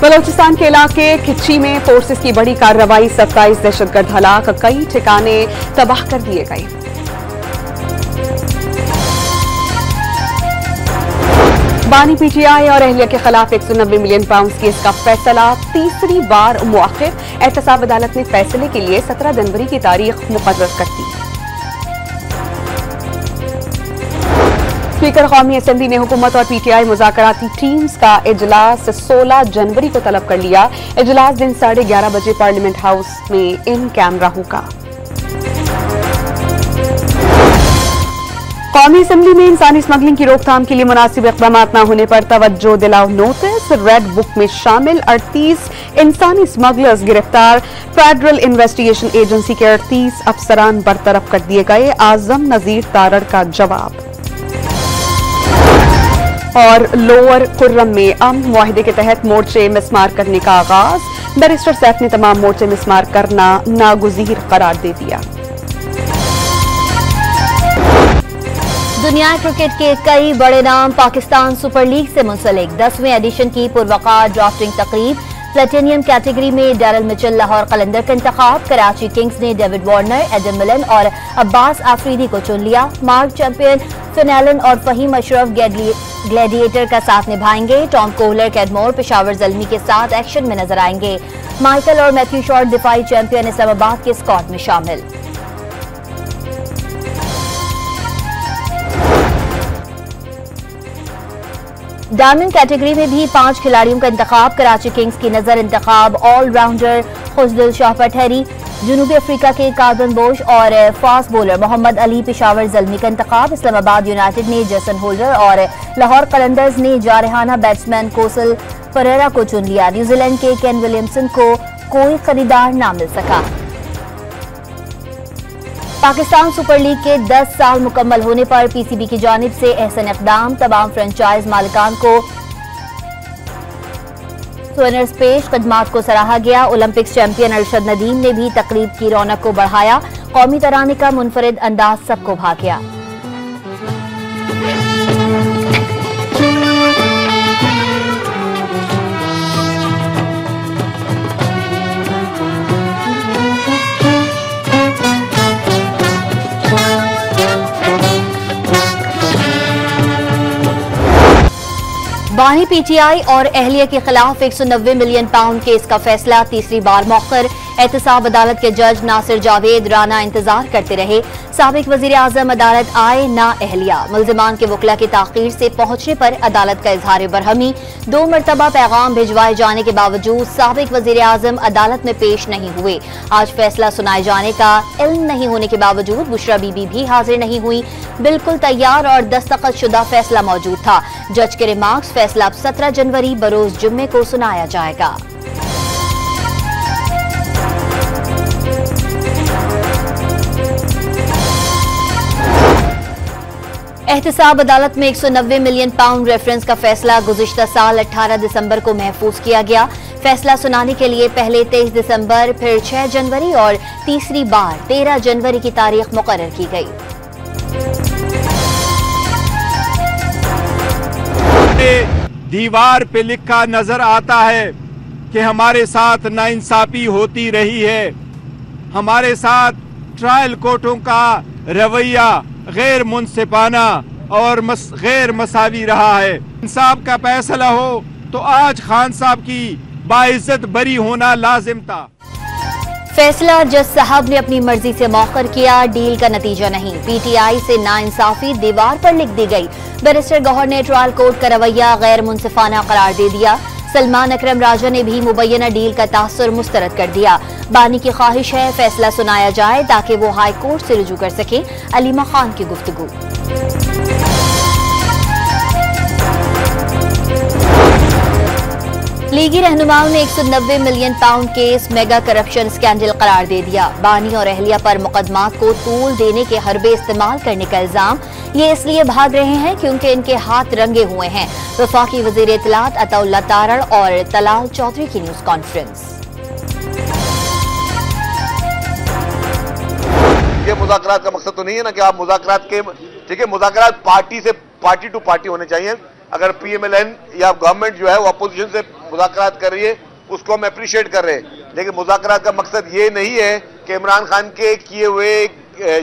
बलोचिस्तान के इलाके खिच्ची में फोर्सेस की बड़ी कार्रवाई, 27 दहशतगर्द हलाक, कई ठिकाने तबाह कर दिए गए। बानी पीटीआई और अहलिया के खिलाफ 190 मिलियन पाउंड केस का फैसला तीसरी बार मुअख्खर। एहतसाब अदालत ने फैसले के लिए 17 जनवरी की तारीख मुकर्रर कर दी। स्पीकर कौमी असेंबली ने हुकूमत और पीटीआई मुज़ाकराती टीम्स का इजलास 16 जनवरी को तलब कर लिया। इजलास दिन 11:30 बजे पार्लियामेंट हाउस में इन कैमरा होगा। कौमी असेंबली में इंसानी स्मगलिंग की रोकथाम के लिए मुनासिब इक़दाम न होने पर तवज्जो दिलाओ नोटिस। रेड बुक में शामिल 38 इंसानी स्मगलर्स गिरफ्तार। फेडरल इन्वेस्टिगेशन एजेंसी के 38 अफसरान बरतरफ कर दिए गए। आजम नजीर तारड़ का जवाब। और लोअर कुर्रम में अमन मुआहिदे के तहत मोर्चे मिसमार करने का आगाज। बैरिस्टर सैफ ने तमाम मोर्चे मिसमार करना नागुज़ीर करार दे दिया। दुनिया क्रिकेट के कई बड़े नाम पाकिस्तान सुपर लीग से मुंसलिक। 10वें एडिशन की पुरवकार ड्राफ्टिंग तकरीब। प्लेटिनियम कैटेगरी में डैरल मिचेल लाहौर कलंदर का इंतखाब। कराची किंग्स ने डेविड वार्नर, एडम मिलन और अब्बास आफरीदी को चुन लिया। मार्क चैंपियन फिनैलन और फहीम अशरफ ग्लैडिएटर का साथ निभाएंगे। Tom Kohler, Cadmore, Peshawar Zalmi के साथ एक्शन में नजर आएंगे। माइकल और मैथ्यू शॉर्ट दिफाई चैंपियन इस्लामाबाद के स्क्वाड में शामिल। डायमंड कैटेगरी में भी 5 खिलाड़ियों का इंतखाब। कराची किंग्स की नजर इंतखाब ऑलराउंडर खुशदिल शाह पर ठहरी। जनूबी अफ्रीका के कार्बन बोश और फास्ट बॉलर मोहम्मद अली, पेशावर ज़ल्मी का इंतखाब। इस्लामाबाद यूनाइटेड ने जेसन होल्डर और लाहौर कलंदर्स ने जारहाना बैट्समैन कोसल परेरा को चुन लिया। न्यूजीलैंड के केन विलियमसन को कोई खरीदार ना मिल सका। पाकिस्तान सुपर लीग के 10 साल मुकम्मल होने पर पीसीबी की जानिब से एहसन इक़दाम। तमाम फ्रेंचाइज मालिकान को सोनर्स पेश खदमात को सराहा गया। ओलंपिक्स चैंपियन अरशद नदीम ने भी तकरीब की रौनक को बढ़ाया। कौमी तराने का मुनफरिद अंदाज सबको भा गया। बानी पीटीआई और अहलिया के खिलाफ 190 मिलियन पाउंड केस का फैसला तीसरी बार मौखर। एहतसाब अदालत के जज नासिर जावेद राना इंतजार करते रहे। साबिक वजीर आजम अदालत आए ना अहलिया। मुल्जिमान के वकला की ताखीर से पहुंचने पर अदालत का इजहार बरहमी। 2 मरतबा पैगाम भिजवाए जाने के बावजूद साबिक वजीर आजम अदालत में पेश नहीं हुए। आज फैसला सुनाए जाने का इल्म नहीं होने के बावजूद बुशरा बीबी भी हाजिर नहीं हुई। बिल्कुल तैयार और दस्तखत शुदा फैसला मौजूद था। जज के रिमार्क्स। फैसला अब 17 जनवरी बरोज जुम्मे को सुनाया जाएगा। एहतसाब अदालत में 190 मिलियन पाउंड रेफरेंस का फैसला गुज़िश्ता साल 18 दिसंबर को महफूज किया गया। फैसला सुनाने के लिए पहले 23 दिसंबर, फिर 6 जनवरी और तीसरी बार 13 जनवरी की तारीख मुकर्रर की गई। दीवार पे लिखा नजर आता है कि हमारे साथ नाइंसाफी होती रही है। हमारे साथ ट्रायल कोर्टों का रवैया गैर मुनसिफाना और गैर मसावी रहा है। इंसाफ का फैसला हो तो आज खान साहब की बाइज्जत बरी होना लाजिम था। फैसला जज साहब ने अपनी मर्जी से मौखर किया। डील का नतीजा नहीं। पीटीआई से नाइंसाफी दीवार पर लिख दी गई। बैरिस्टर गौहर ने ट्रायल कोर्ट का रवैया गैर मुनसिफाना करार दे दिया। सलमान अकरम राजा ने भी मुबैना डील का तासुर मुस्तरद कर दिया। बानी की ख्वाहिश है फैसला सुनाया जाए ताकि वो हाई कोर्ट से रुजू कर सके। अलीमा खान की गुफ्तगू। लीगी रहनुमाओं ने 190 million pound case mega corruption scandal करार दे दिया। बानी और अहलिया पर मुकदमात को तूल देने के हरबे इस्तेमाल करने का इल्जाम। ये इसलिए भाग रहे हैं क्योंकि इनके हाथ रंगे हुए हैं। वफाकी वजीर इत्तलात अताउल्लाह तारड़ और तलाल चौधरी की न्यूज कॉन्फ्रेंस। ये मुज़ाकरात का मकसद तो नहीं है ना कि आप मुज़ाकरात के, ठीक है, मुज़ाकरात पार्टी से पार्टी टू पार्टी होने चाहिए। अगर PMLN या गवर्नमेंट जो है वो अपोजिशन से मुज़ाकरात कर रही है, उसको हम अप्रिशिएट कर रहे हैं, लेकिन मुज़ाकरात का मकसद ये नहीं है कि इमरान खान के किए हुए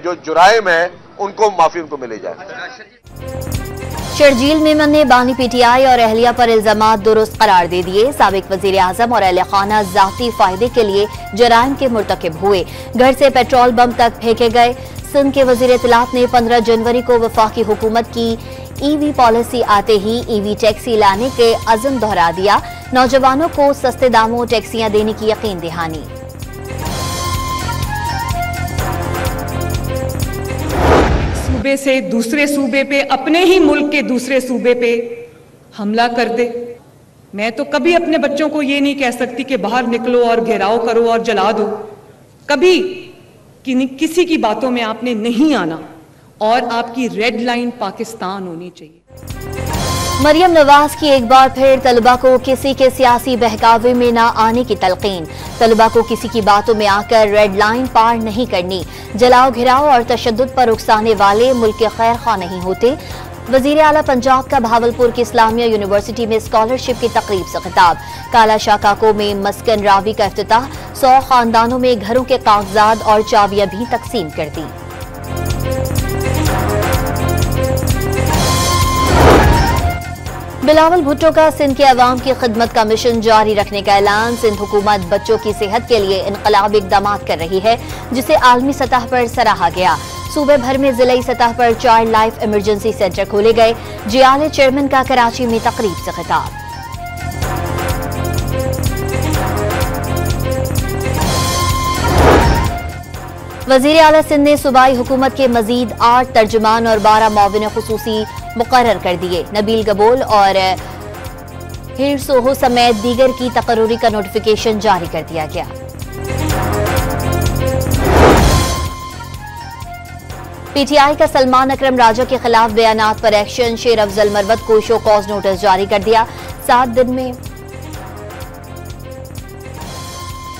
जो जुराइम है उनको माफी उनको मिले जाए। शर्जील मेमन ने बानी PTI और अहलिया पर इल्जामात दुरुस्त करार दे दिए। साबिक वजीर आजम और अहले खाना जाती फायदे के लिए जराइम के मुर्तकिब हुए, घर से पेट्रोल बम तक फेंके गए। सिंध के वजीर इत्तलात ने 15 जनवरी को वफाकी हुकूमत की EV पॉलिसी आते ही EV टैक्सी लाने के अज़्म दोहरा दिया। नौजवानों को सस्ते दामों टैक्सियां देने की यकीन दहानी। सूबे से दूसरे सूबे पे, अपने ही मुल्क के दूसरे सूबे पे हमला कर दे। मैं तो कभी अपने बच्चों को ये नहीं कह सकती कि बाहर निकलो और घेराव करो और जला दो। कभी किसी की बातों में आपने नहीं आना और आपकी रेड लाइन पाकिस्तान होनी चाहिए। मरियम नवाज की एक बार फिर तलबा को किसी के सियासी बहकावे में ना आने की तलकीन। तलबा को किसी की बातों में आकर रेड लाइन पार नहीं करनी। जलाओ घिराओ और तशद्दुद पर उकसाने वाले मुल्क के खैर खा नहीं होते। वजीर आला पंजाब का भावलपुर की इस्लामिया यूनिवर्सिटी में स्कॉलरशिप की तकरीब से खिताब। काला शाकाको में मस्कन रावी का इफ्तिताह। 100 खानदानों में घरों के कागजात और चाबियां भी तकसीम कर दी। बिलावल भुट्टो का सिंध के अवाम की खिदमत का मिशन जारी रखने का ऐलान। सिंध हुकूमत बच्चों की सेहत के लिए इनकलाबी इक़दाम कर रही है, जिसे आलमी सतह पर सराहा गया। सूबे भर में जिलाई सतह पर चाइल्ड लाइफ इमरजेंसी सेंटर खोले गए। जियाले चेयरमैन का कराची में तकरीब से खिताब। वजीर आला सिंध ने सूबाई हुकूमत के मजीद 8 तर्जुमान और 12 मुआविन खुसूसी मुकर्रर कर दिए। नबील गबोल और हिर सोहो समेत दीगर की तकर्रुरी का नोटिफिकेशन जारी कर दिया गया। PTI का सलमान अकरम राजा के खिलाफ बयानात पर एक्शन। शेर अफजल मरवत को शो कॉज नोटिस जारी कर दिया। 7 दिन में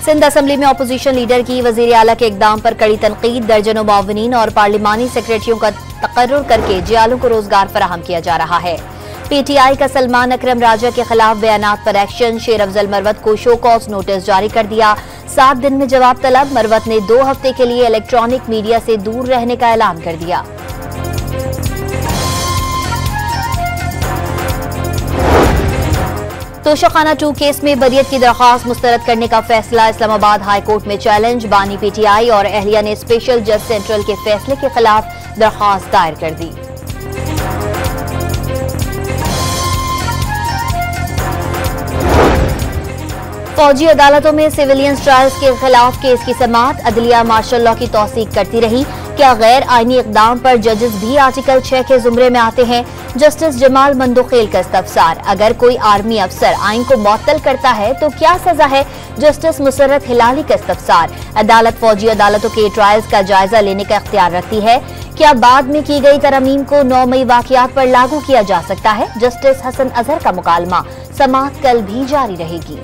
सिंध असम्बली में अपोजिशन लीडर की वजीर आला के इकदाम पर कड़ी तनकीद। दर्जनों मुआविनीन और पार्लिमानी सेक्रेटरियों का तकर्रुर करके जियालों को रोजगार फराहम किया जा रहा है। PTI का सलमान अकरम राजा के खिलाफ बयानात पर एक्शन। शेर अफजल मरवत को शो कॉज नोटिस जारी कर दिया। 7 दिन में जवाब तलब। मरवत ने 2 हफ्ते के लिए इलेक्ट्रॉनिक मीडिया से दूर रहने का ऐलान कर दिया। तोशाखाना 2 केस में बरियत की दरख्वास्त मुस्तरद करने का फैसला। इस्लामाबाद हाई कोर्ट में चैलेंज। बानी PTI और अहलिया ने स्पेशल जज सेंट्रल के फैसले के खिलाफ दरख्वास्त दायर कर दी। फौजी अदालतों में सिविलियन ट्रायल्स के खिलाफ केस की समाअत। अदलिया मार्शल लॉ की तौसीक करती रही। क्या गैर आईनी इकदाम पर जजेस भी आर्टिकल 6 के जुमरे में आते हैं? जस्टिस जमाल मंदोखेल का इस्तफसार। अगर कोई आर्मी अफसर आइन को मुअत्तल करता है तो क्या सजा है? जस्टिस मुसर्रत हिलाली का इस्तफसार। अदालत फौजी अदालतों के ट्रायल्स का जायजा लेने का इख्तियार रखती है। क्या बाद में की गई तरमीम को 9 मई वाकयात पर लागू किया जा सकता है? जस्टिस हसन अजहर का मुकालमा। समाअत कल भी जारी रहेगी।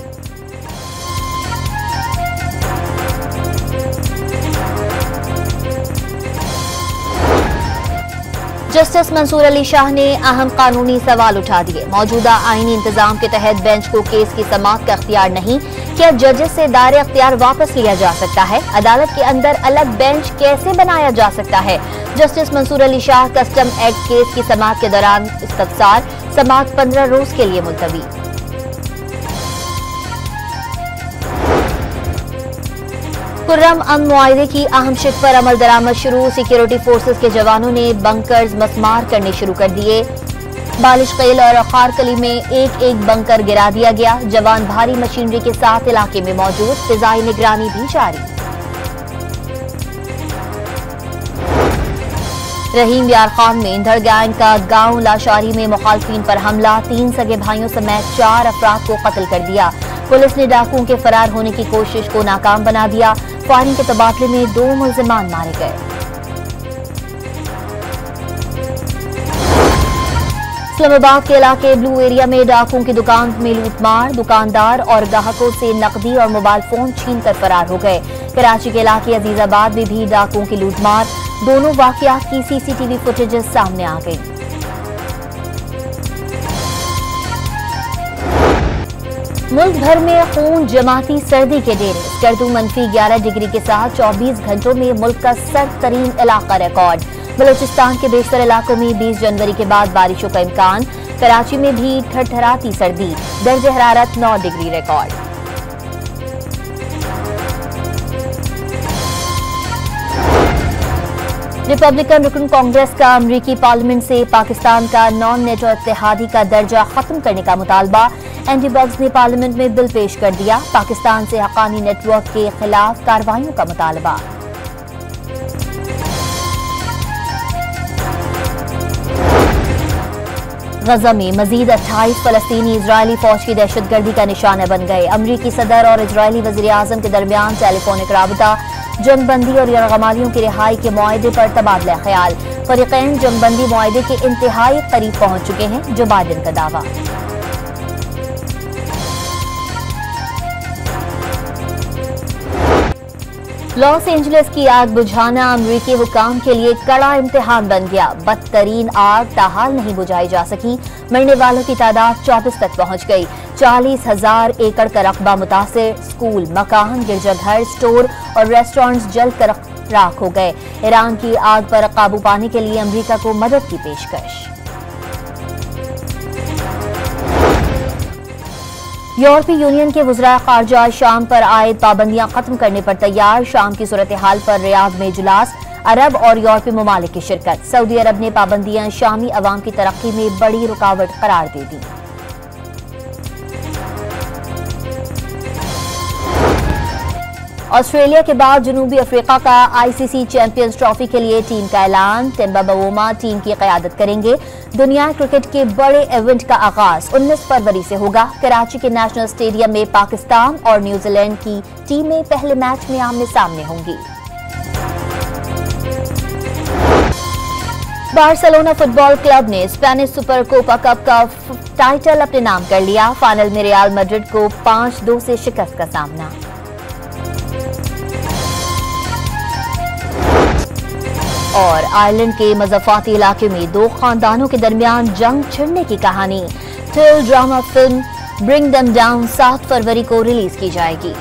जस्टिस मंसूर अली शाह ने अहम कानूनी सवाल उठा दिए। मौजूदा आईनी इंतजाम के तहत बेंच को केस की समाअत का इख्तियार नहीं। क्या जजेस से दायरे अख्तियार वापस लिया जा सकता है? अदालत के अंदर अलग बेंच कैसे बनाया जा सकता है? Justice Mansoor Ali Shah custom act case की समाअत के दौरान इस्तफसार। समाअत 15 रोज के लिए मुलतवी। खुर्रम अमन मुआहिदे की अहम शिक पर अमल दरामद शुरू। सिक्योरिटी फोर्सेस के जवानों ने बंकर्स मसमार करने शुरू कर दिए। बालिश खेल और खारकली में एक बंकर गिरा दिया गया। जवान भारी मशीनरी के साथ इलाके में मौजूद। फिजाई निगरानी भी जारी। रहीम यार खान में इंधड़ गैंग का गांव लाशारी में मुखालफिन पर हमला। 3 सगे भाइयों समेत 4 अफराद को कत्ल कर दिया। पुलिस ने डाकुओं के फरार होने की कोशिश को नाकाम बना दिया। फायरिंग के तबादले में 2 मुल्जिमान मारे गए। इस्लामाबाद के इलाके ब्लू एरिया में डाकुओं की दुकान में लूटमार। दुकानदार और ग्राहकों से नकदी और मोबाइल फोन छीन कर फरार हो गए। कराची के इलाके अजीजाबाद में भी डाकुओं की लूटमार। दोनों वाकयात की CCTV फुटेजेस सामने आ गई। मुल्क भर में खून जमाती सर्दी के डेरे। स्कर्दू -11 डिग्री के साथ 24 घंटों में मुल्क का सर्द तरीन इलाका रिकॉर्ड। बलूचिस्तान के बेशतर इलाकों में 20 जनवरी के बाद बारिशों का इम्कान। कराची में भी ठठराती सर्दी, दर्जे हरारत 9 डिग्री रिकॉर्ड। रिपब्लिकन रुकन कांग्रेस का अमरीकी पार्लियामेंट से पाकिस्तान का नॉन नेटो इत्तेहादी का दर्जा खत्म करने का मुतालबा। एंटी बग्स ने पार्लियामेंट में बिल पेश कर दिया। पाकिस्तान से हक्कानी नेटवर्क के खिलाफ कार्रवाइयों का मुतालबा। गजा में मजीद 28 फलस्तीनी इजरायली फौज की दहशतगर्दी का निशाना बन गए। अमरीकी सदर और इजरायली वजीर आजम के दरमियान टेलीफोनिक राबता। जंगबंदी और यरगमालियों की रिहाई के मुआहदे पर तबादला ख्याल। फरीकैन जंगबंदी मुआहदे के इंतहाई करीब पहुंच चुके हैं, जो बाइडेन का दावा। लॉस एंजलिस की आग बुझाना अमरीकी हुकाम के लिए कड़ा इम्तिहान बन गया। बदतरीन आग ताहाल नहीं बुझाई जा सकी। मरने वालों की तादाद 34 तक पहुंच गई। 40,000 एकड़ का रकबा मुतासिर। स्कूल, मकान, गिरजाघर, स्टोर और रेस्टोरेंट्स जलकर राख हो गए। ईरान की आग पर काबू पाने के लिए अमरीका को मदद की पेशकश। यूरोपीय यूनियन के वज़राए ख़ारजा शाम पर आयद पाबंदियां खत्म करने पर तैयार। शाम की सूरत हाल पर रियाद में इजलास। अरब और यूरोपीय ममालिक की शिरकत। सऊदी अरब ने पाबंदियां शामी अवाम की तरक्की में बड़ी रुकावट करार दे दी। ऑस्ट्रेलिया के बाद जनूबी अफ्रीका का आईसीसी चैंपियंस ट्रॉफी के लिए टीम का ऐलान। टिम्बा बवोमा टीम की क़यादत करेंगे। दुनिया क्रिकेट के बड़े इवेंट का आगाज 19 फरवरी से होगा। कराची के नेशनल स्टेडियम में पाकिस्तान और न्यूजीलैंड की टीमें पहले मैच में आमने सामने होंगी। बार्सिलोना फुटबॉल क्लब ने स्पेनिश सुपर कोपा कप का टाइटल अपने नाम कर लिया। फाइनल में रियल मैड्रिड को 5-2 से शिकस्त का सामना। और आयरलैंड के मज़ाफ़ाती इलाके में 2 खानदानों के दरमियान जंग छिड़ने की कहानी। Thrill drama film bring them down 7 फरवरी को रिलीज की जाएगी।